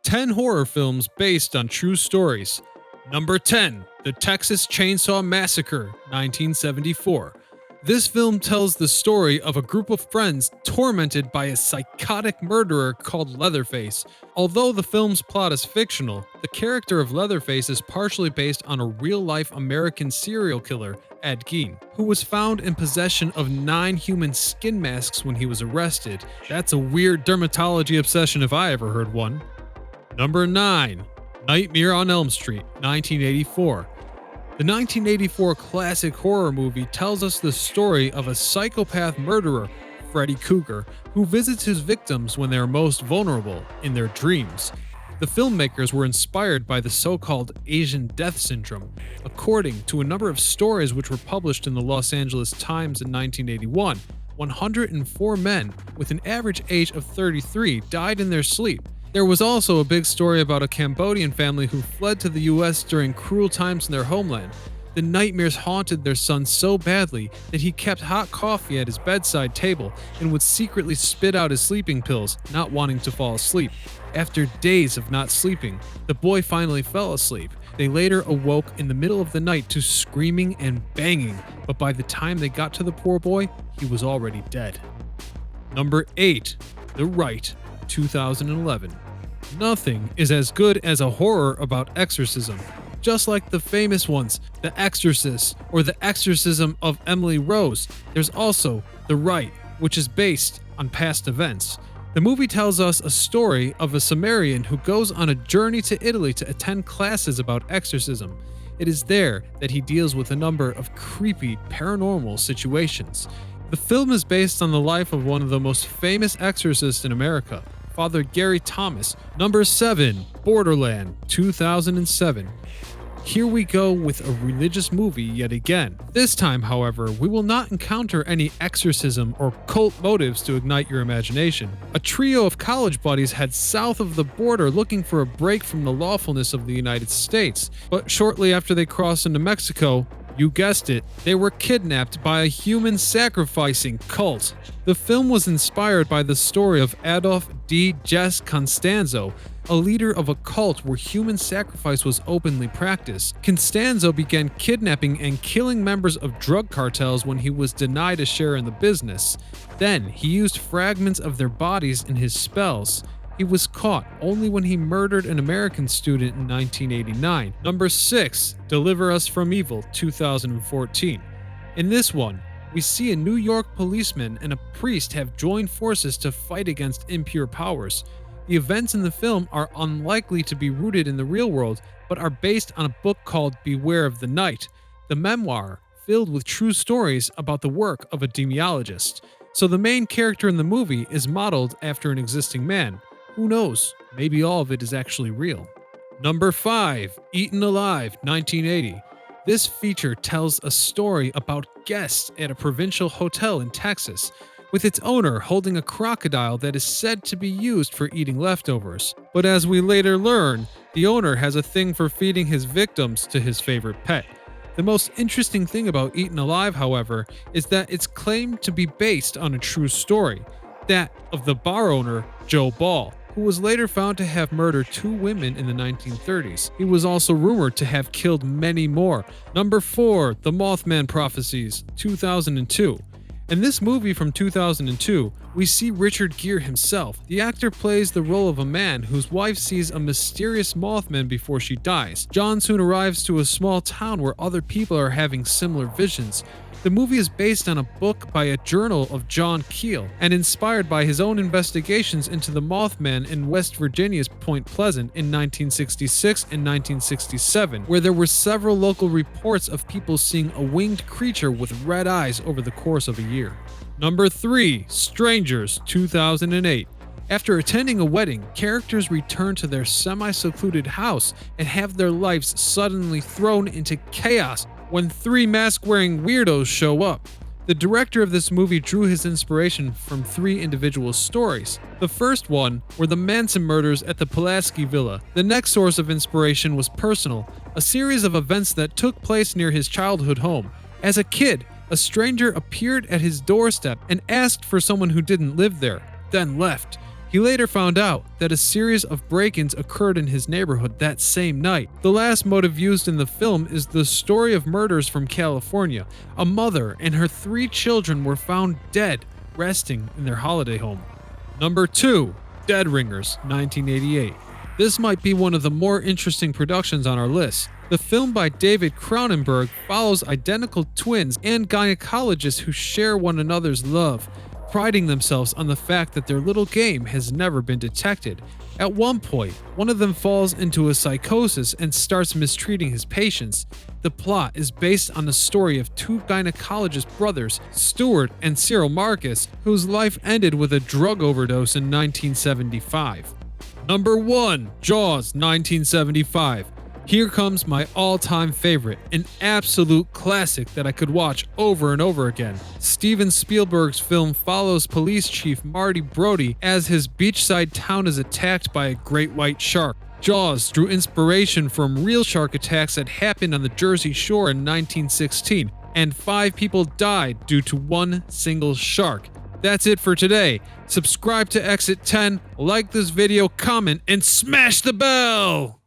10 horror films based on true stories. Number 10, The Texas Chainsaw Massacre, 1974. This film tells the story of a group of friends tormented by a psychotic murderer called Leatherface. Although the film's plot is fictional, the character of Leatherface is partially based on a real-life American serial killer, Ed Gein, who was found in possession of 9 human skin masks when he was arrested. That's a weird dermatology obsession if I ever heard one. Number 9, Nightmare on Elm Street, 1984. The 1984 classic horror movie tells us the story of a psychopath murderer, Freddy Krueger, who visits his victims when they are most vulnerable, in their dreams. The filmmakers were inspired by the so-called Asian death syndrome. According to a number of stories which were published in the Los Angeles Times in 1981, 104 men with an average age of 33 died in their sleep. There was also a big story about a Cambodian family who fled to the US during cruel times in their homeland. The nightmares haunted their son so badly that he kept hot coffee at his bedside table and would secretly spit out his sleeping pills, not wanting to fall asleep. After days of not sleeping, the boy finally fell asleep. They later awoke in the middle of the night to screaming and banging, but by the time they got to the poor boy, he was already dead. Number 8, The Rite, 2011. Nothing is as good as a horror about exorcism. Just like the famous ones, The Exorcist or The Exorcism of Emily Rose, there's also The Rite, which is based on past events. The movie tells us a story of a Sumerian who goes on a journey to Italy to attend classes about exorcism. It is there that he deals with a number of creepy paranormal situations. The film is based on the life of one of the most famous exorcists in America, Father Gary Thomas. Number 7, Borderland, 2007. Here we go with a religious movie yet again. This time, however, we will not encounter any exorcism or cult motives to ignite your imagination. A trio of college buddies head south of the border looking for a break from the lawfulness of the United States. But shortly after they cross into Mexico, you guessed it, they were kidnapped by a human sacrificing cult. The film was inspired by the story of Adolf D. Jess Constanzo, a leader of a cult where human sacrifice was openly practiced. Constanzo began kidnapping and killing members of drug cartels when he was denied a share in the business. Then, he used fragments of their bodies in his spells. He was caught only when he murdered an American student in 1989. Number 6, Deliver Us from Evil, 2014. In this one, we see a New York policeman and a priest have joined forces to fight against impure powers. The events in the film are unlikely to be rooted in the real world, but are based on a book called Beware of the Night, the memoir filled with true stories about the work of a demiologist. So the main character in the movie is modeled after an existing man. Who knows? Maybe all of it is actually real. Number 5, Eaton Alive, 1980. This feature tells a story about guests at a provincial hotel in Texas, with its owner holding a crocodile that is said to be used for eating leftovers. But as we later learn, the owner has a thing for feeding his victims to his favorite pet. The most interesting thing about Eaton Alive, however, is that it's claimed to be based on a true story, that of the bar owner, Joe Ball, who was later found to have murdered 2 women in the 1930s. He was also rumored to have killed many more. Number 4, The Mothman Prophecies, 2002. In this movie from 2002, we see Richard Gere himself. The actor plays the role of a man whose wife sees a mysterious Mothman before she dies. John soon arrives to a small town where other people are having similar visions. The movie is based on a book by a journal of John Keel and inspired by his own investigations into the Mothman in West Virginia's Point Pleasant in 1966 and 1967, where there were several local reports of people seeing a winged creature with red eyes over the course of a year. Number 3, Strangers, 2008. After attending a wedding, characters return to their semi-secluded house and have their lives suddenly thrown into chaos when 3 mask-wearing weirdos show up. The director of this movie drew his inspiration from 3 individual stories. The first one were the Manson murders at the Pulaski Villa. The next source of inspiration was personal, a series of events that took place near his childhood home. As a kid, a stranger appeared at his doorstep and asked for someone who didn't live there, then left. He later found out that a series of break-ins occurred in his neighborhood that same night. The last motive used in the film is the story of murders from California. A mother and her 3 children were found dead, resting in their holiday home. Number 2. Dead Ringers, 1988. This might be one of the more interesting productions on our list. The film by David Cronenberg follows identical twins and gynecologists who share one another's love, priding themselves on the fact that their little game has never been detected. At one point, one of them falls into a psychosis and starts mistreating his patients. The plot is based on the story of 2 gynecologist brothers, Stuart and Cyril Marcus, whose life ended with a drug overdose in 1975. Number 1. Jaws, 1975. Here comes my all-time favorite, an absolute classic that I could watch over and over again. Steven Spielberg's film follows police chief Marty Brody as his beachside town is attacked by a great white shark. Jaws drew inspiration from real shark attacks that happened on the Jersey Shore in 1916, and 5 people died due to one single shark. That's it for today. Subscribe to Exit 10, like this video, comment, and smash the bell!